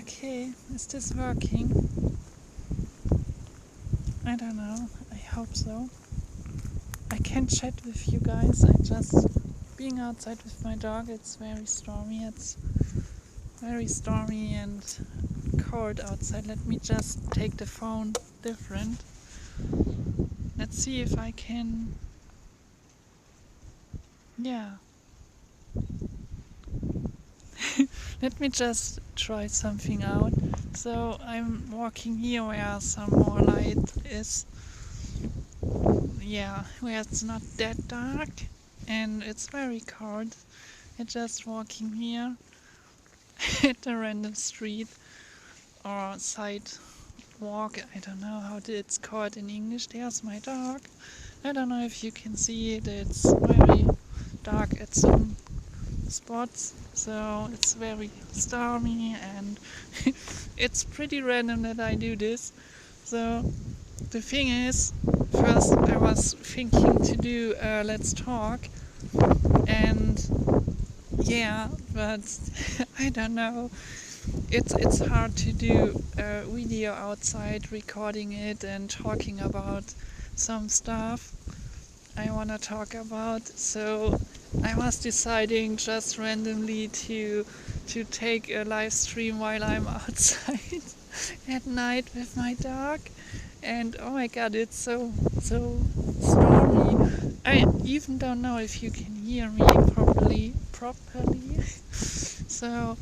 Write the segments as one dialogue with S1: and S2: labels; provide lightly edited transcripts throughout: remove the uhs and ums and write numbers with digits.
S1: Okay, is this working? I don't know, I hope so. I can chat with you guys. I just being outside with my dog. It's very stormy. It's very stormy and cold outside. Let me just take the phone different. Let's see if I can. Yeah. Let me just try something out. So I'm walking here where some more light is. Yeah, where it's not that dark and it's very cold. I'm just walking here at a random street or sidewalk. I don't know how it's called in English. There's my dog. I don't know if you can see it. It's very dark at some spots, so it's very stormy and it's pretty random that I do this. So the thing is, first I was thinking to do Let's Talk, and yeah, but I don't know. It's hard to do a video outside, recording it and talking about some stuff I wanna talk about. So I was deciding just randomly to take a live stream while I'm outside at night with my dog. And oh my god, it's so stormy. I even don't know if you can hear me properly. So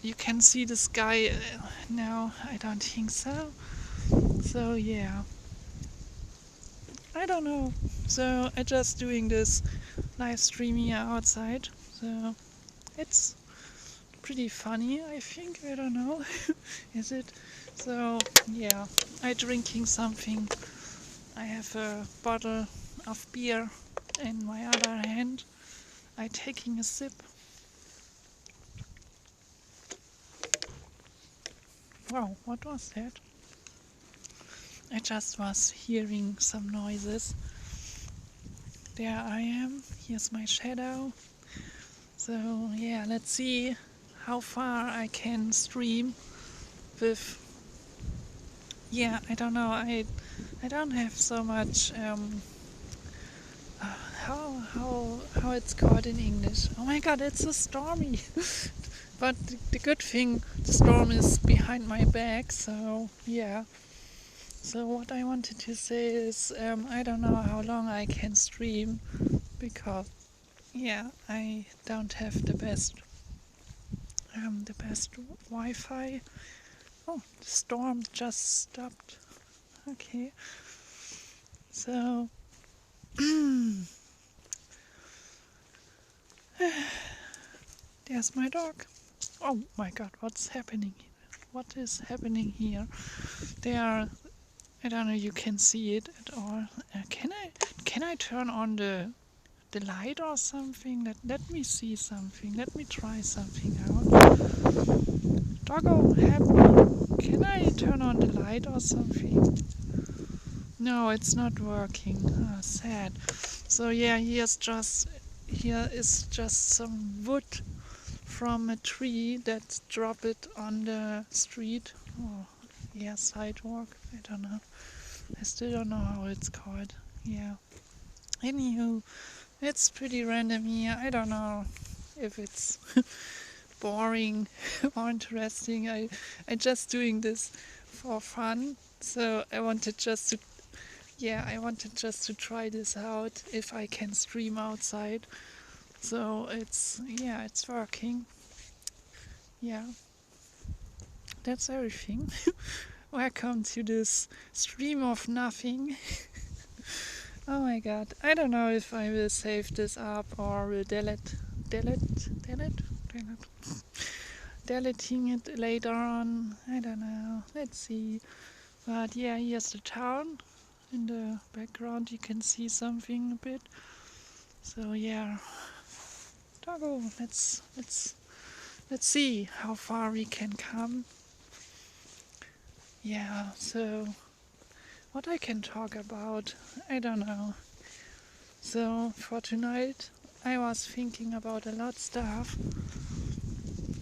S1: you can see the sky. No, I don't think so. So yeah, I don't know. So I just doing this live stream here outside. So it's pretty funny, I think. I don't know. Is it? So yeah, I drinking something. I have a bottle of beer in my other hand. I taking a sip. Wow, what was that? I just was hearing some noises. There I am. Here's my shadow. So yeah, let's see how far I can stream with. Yeah, I don't know. I don't have so much. How it's called in English? Oh my God, it's so stormy. But the good thing, the storm is behind my back. So yeah. So what I wanted to say is, I don't know how long I can stream because yeah, I don't have the best Wi-Fi. Oh, the storm just stopped. Okay, so there's my dog. Oh my god, what's happening? What is happening here? I don't know, you can see it at all. Can I turn on the light or something? Let me see something. Let me try something out. Doggo, help me. Can I turn on the light or something? No, it's not working. Ah, sad. So yeah, here is just some wood from a tree that dropped it on the street. Oh, yeah, sidewalk. I don't know. I still don't know how it's called. Yeah. Anywho, it's pretty random here. I don't know if it's boring or interesting. I just doing this for fun. So I wanted just to try this out if I can stream outside. So it's working. Yeah, that's everything. Welcome to this stream of nothing. Oh my god, I don't know if I will save this up or will deleting it later on. I don't know. Let's see. But yeah, here's the town. In the background you can see something a bit. So yeah. Doggo, let's see how far we can come. Yeah, so what I can talk about, I don't know. So for tonight I was thinking about a lot of stuff.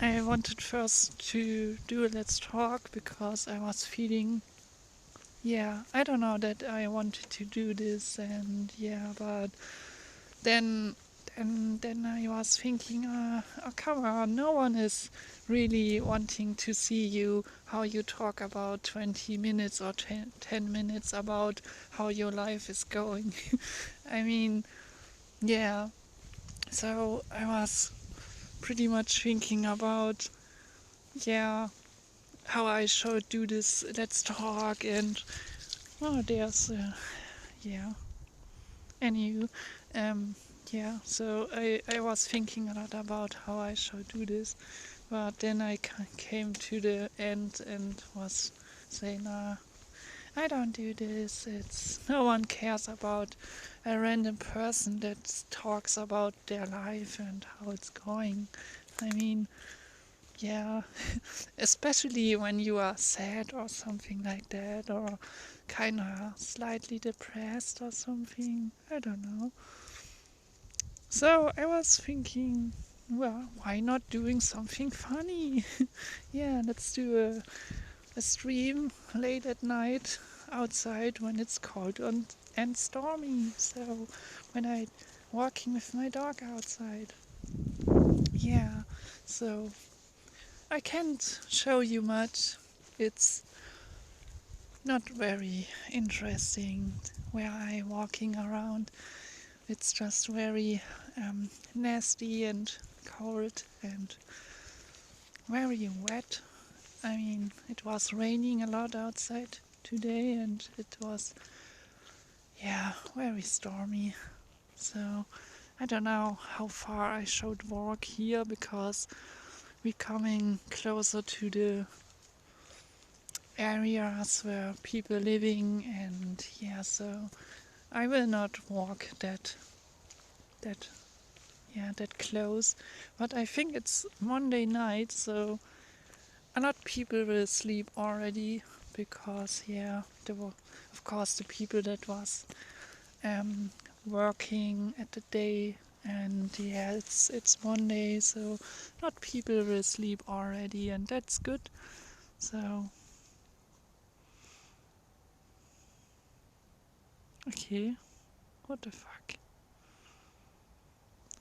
S1: I wanted first to do a Let's Talk because I was feeling, I don't know that I wanted to do this, and but then then I was thinking, oh, come on, no one is really wanting to see you how you talk about 20 minutes or 10 minutes about how your life is going. I mean, yeah. So I was pretty much thinking about, how I should do this Let's Talk, and there's anywho, so I was thinking a lot about how I should do this, but then I came to the end and was saying, I don't do this. It's no one cares about a random person that talks about their life and how it's going. I mean, yeah, especially when you are sad or something like that, or kind of slightly depressed or something. I don't know. So I was thinking, well, why not doing something funny? Let's do a stream late at night outside when it's cold and stormy. So when I walking with my dog outside. Yeah, so I can't show you much. It's not very interesting where I'm walking around. It's just very nasty and cold and very wet. I mean, it was raining a lot outside today, and it was, very stormy. So I don't know how far I should walk here because we're coming closer to the areas where people living, and so I will not walk that that close. But I think it's Monday night, so a lot of people will sleep already because there were of course the people that was working at the day, and it's Monday, so a lot of people will sleep already, and that's good. So okay, what the fuck?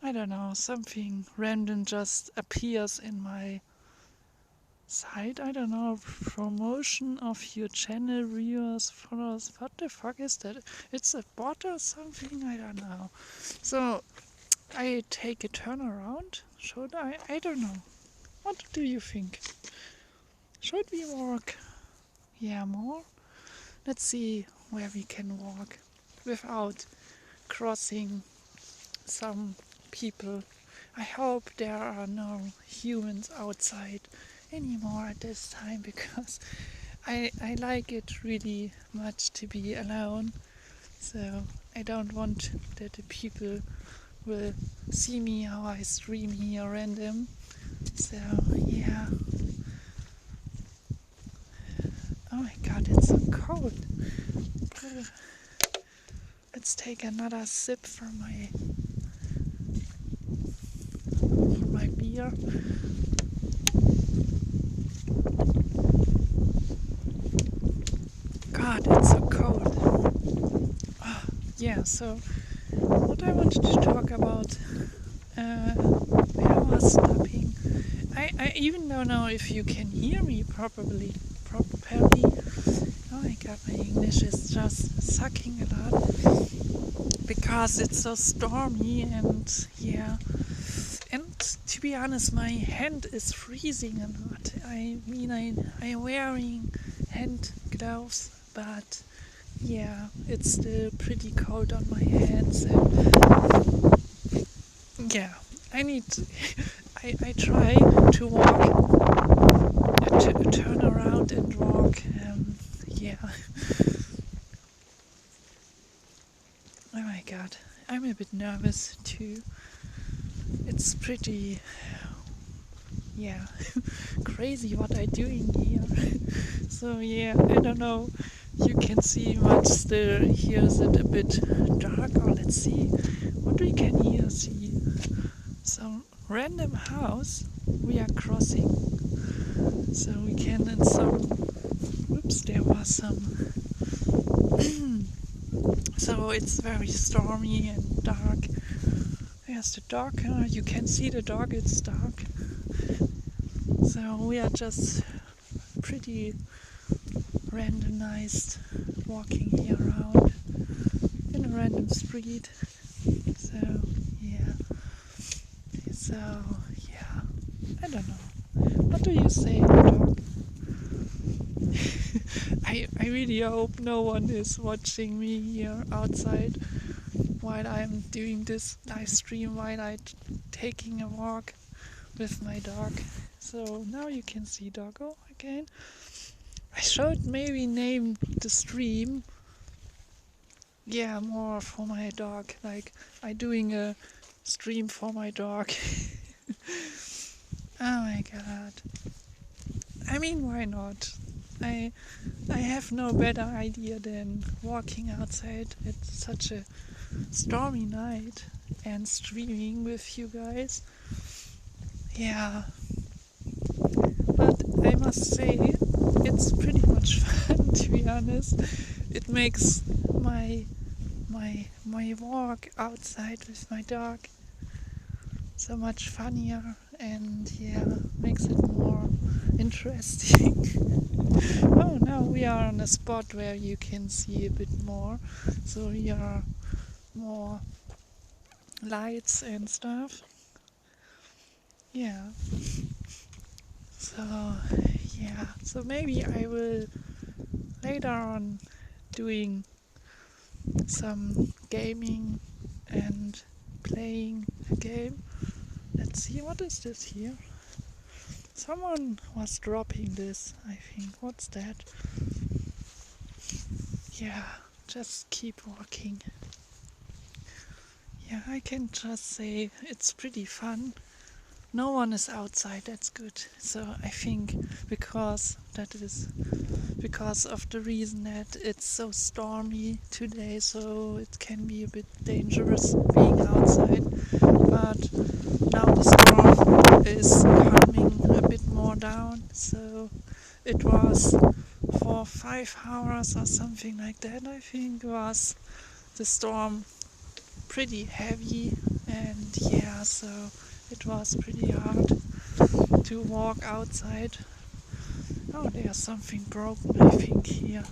S1: I don't know, something random just appears in my site. I don't know, promotion of your channel, viewers, followers. What the fuck is that? It's a bot or something? I don't know. So I take a turn around. Should I? I don't know. What do you think? Should we walk? Yeah, more? Let's see where we can walk without crossing some people. I hope there are no humans outside anymore at this time because I like it really much to be alone. So I don't want that the people will see me how I stream here random. So yeah. Oh my god, it's so cold. Let's take another sip from my beer. God, it's so cold. So what I wanted to talk about, where I was stopping. I even don't know if you can hear me properly. Oh my god, my English is just sucking a lot because it's so stormy, and and to be honest, my hand is freezing a lot. I mean, I'm wearing hand gloves, but it's still pretty cold on my hands, and I need I try to walk, turn around and walk. Oh my god, I'm a bit nervous too. It's pretty, crazy what I'm doing here. So I don't know. You can see much still. Here is it a bit dark, or let's see what we can here see. Some random house we are crossing. So we can in some... Whoops, there was some... So it's very stormy and dark. There's the dog. You can see the dog, it's dark. So we are just pretty randomized walking here around in a random street. So yeah. So yeah. I don't know. What do you say, dog? I really hope no one is watching me here outside while I'm doing this live stream, while I'm taking a walk with my dog. So now you can see Doggo again. I should maybe name the stream, yeah, more for my dog, like I'm doing a stream for my dog. Oh my god. I mean, why not? I have no better idea than walking outside at such a stormy night and streaming with you guys. Yeah, but I must say it's pretty much fun, to be honest. It makes my walk outside with my dog so much funnier, and yeah, makes it more interesting. Oh, now we are on a spot where you can see a bit more, so here are more lights and stuff. Yeah, so yeah, so maybe I will later on doing some gaming and playing a game. Let's see, what is this here? Someone was dropping this, I think. What's that? Yeah, just keep walking. Yeah, I can just say it's pretty fun. No one is outside, that's good. So I think because of the reason that it's so stormy today, so it can be a bit dangerous being outside. But now the storm is calming a bit more down, so it was for 5 hours or something like that, I think, was the storm pretty heavy, and yeah, so it was pretty hard to walk outside. Oh, there's something broken, I think, here.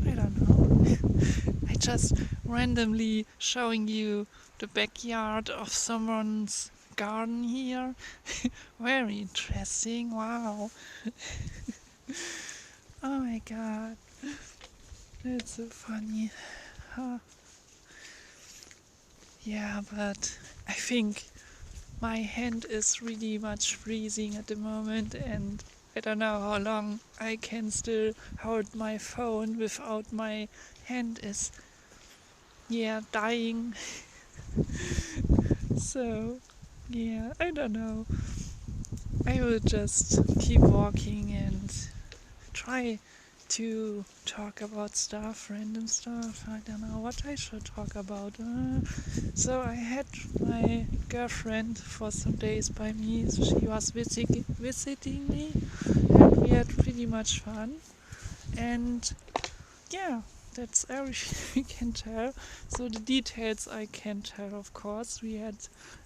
S1: I don't know. I just randomly showing you the backyard of someone's garden here. Very interesting, wow. Oh my god, that's so funny. Huh. Yeah, but I think my hand is really much freezing at the moment, and I don't know how long I can still hold my phone without my hand is, yeah, dying. So, yeah, I don't know. I will just keep walking and try to talk about stuff, random stuff. I don't know what I should talk about. So I had my girlfriend for some days by me. So she was visiting me, and we had pretty much fun. And yeah, that's everything we can tell. So the details I can tell, of course. We had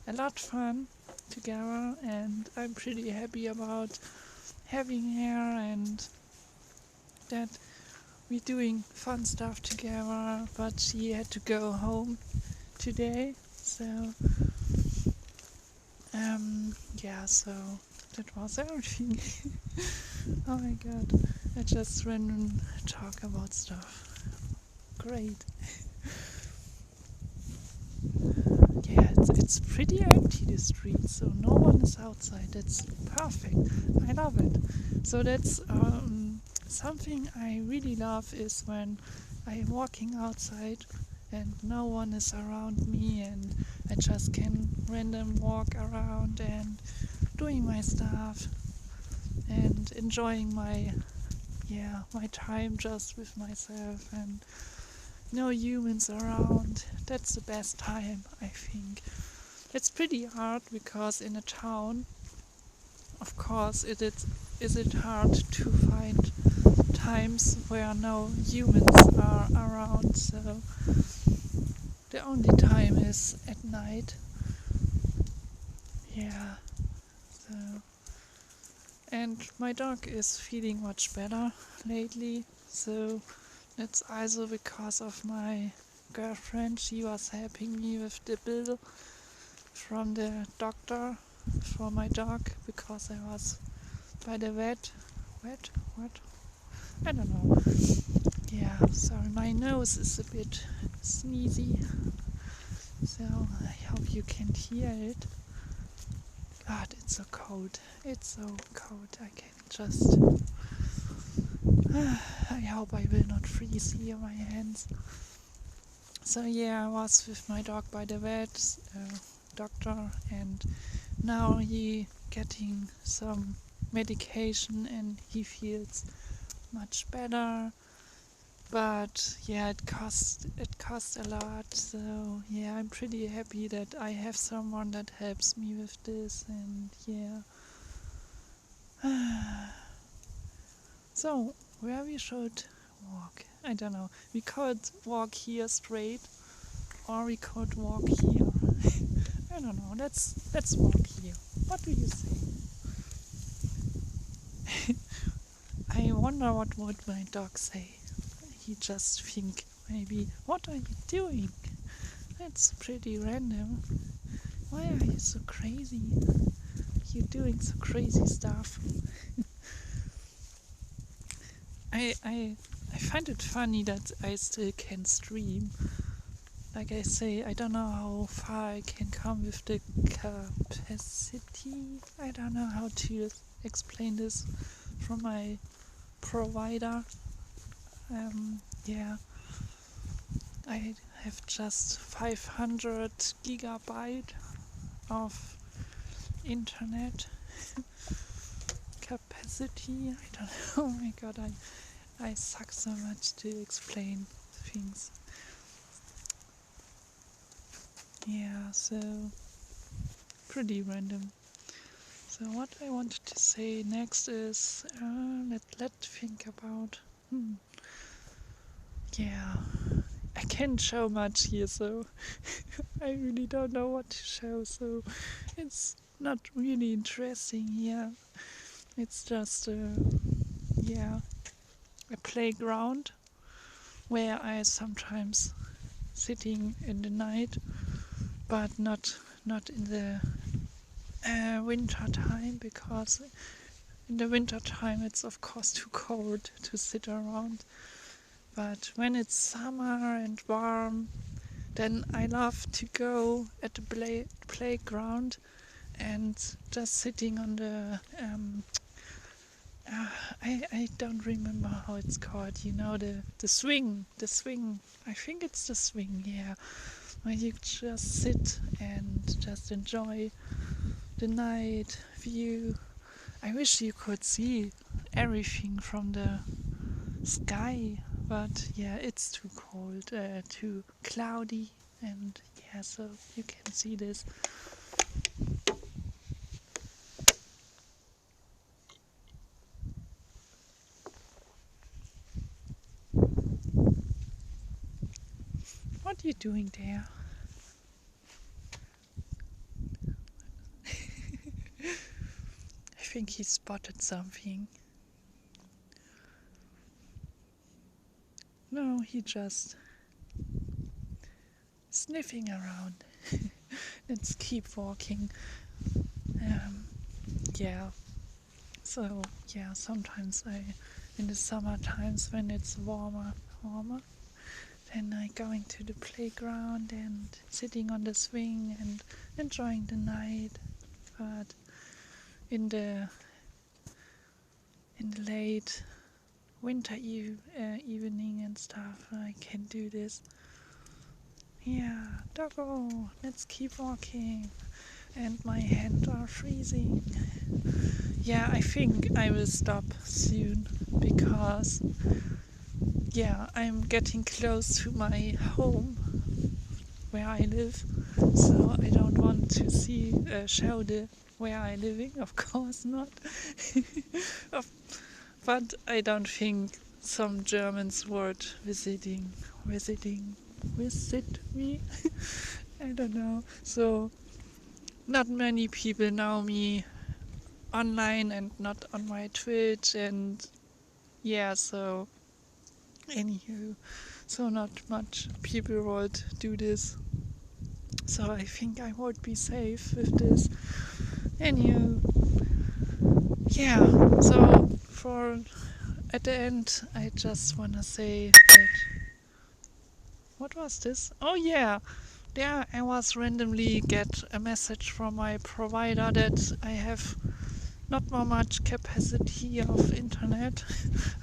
S1: a lot of fun together, and I'm pretty happy about having her and that we're doing fun stuff together. But she had to go home today, so yeah, so that was everything. Oh my god, I just random talk about stuff. Great. Yeah, it's pretty empty, the street, so no one is outside. That's perfect. I love it. So that's something I really love, is when I'm walking outside and no one is around me, and I just can random walk around and doing my stuff and enjoying my time just with myself. And no humans around. That's the best time, I think. It's pretty hard because in a town, of course, is it hard to find times where no humans are around, so the only time is at night. Yeah, so. And my dog is feeling much better lately, so that's also because of my girlfriend. She was helping me with the bill from the doctor for my dog because I was by the vet. What? I don't know. Yeah, sorry, my nose is a bit sneezy, so I hope you can hear it. God, it's so cold. It's so cold. I can just. I hope I will not freeze here my hands. So yeah, I was with my dog by the vet, doctor, and now he getting some medication and he feels much better. But yeah, it costs a lot. So yeah, I'm pretty happy that I have someone that helps me with this, and yeah. So where we should walk? I don't know. We could walk here straight, or we could walk here. I don't know. Let's walk here. What do you say? I wonder what would my dog say. He just think maybe, what are you doing? That's pretty random. Why are you so crazy? You're doing so crazy stuff. I find it funny that I still can stream. Like I say, I don't know how far I can come with the capacity. I don't know how to explain this from my provider. Yeah, I have just 500 gigabyte of internet capacity. I don't know. Oh my god, I suck so much to explain things. Yeah, so pretty random. So what I wanted to say next is let's think about. Yeah, I can't show much here, so I really don't know what to show. So it's not really interesting here. It's just yeah, a playground where I sometimes sitting in the night, but not in the winter time, because in the winter time it's of course too cold to sit around. But when it's summer and warm, then I love to go at the playground and just sitting on the I don't remember how it's called, you know, the swing. I think it's the swing, yeah, where you just sit and just enjoy the night view. I wish you could see everything from the sky, but yeah, it's too cold, too cloudy, and yeah, so you can see this. What are you doing there? I think he spotted something. No, he just sniffing around. Let's keep walking. Yeah. So yeah, sometimes in the summer times when it's warmer, then I going to the playground and sitting on the swing and enjoying the night. But in the late winter evening and stuff, I can do this. Yeah, doggo, let's keep walking. And my hands are freezing. Yeah, I think I will stop soon because yeah, I'm getting close to my home where I live, so I don't want to show the where I living, of course not. Of- but I don't think some Germans would visit me. I don't know. So not many people know me online and not on my Twitch, and yeah, so anywho, so not much people would do this. So I think I would be safe with this. Anywho, yeah. So for at the end, I just wanna say that what was this? Oh yeah, yeah. I was randomly get a message from my provider that I have not more much capacity of internet.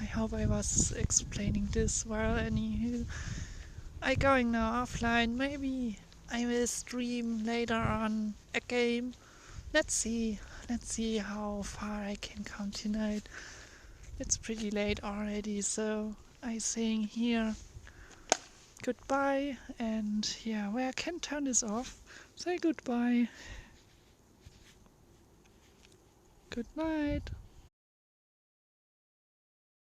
S1: I hope I was explaining this well. Anywho, I going now offline. Maybe I will stream later on a game. Let's see. Let's see how far I can come tonight. It's pretty late already, so I saying here goodbye, and yeah, where I can turn this off. Say goodbye. Good night.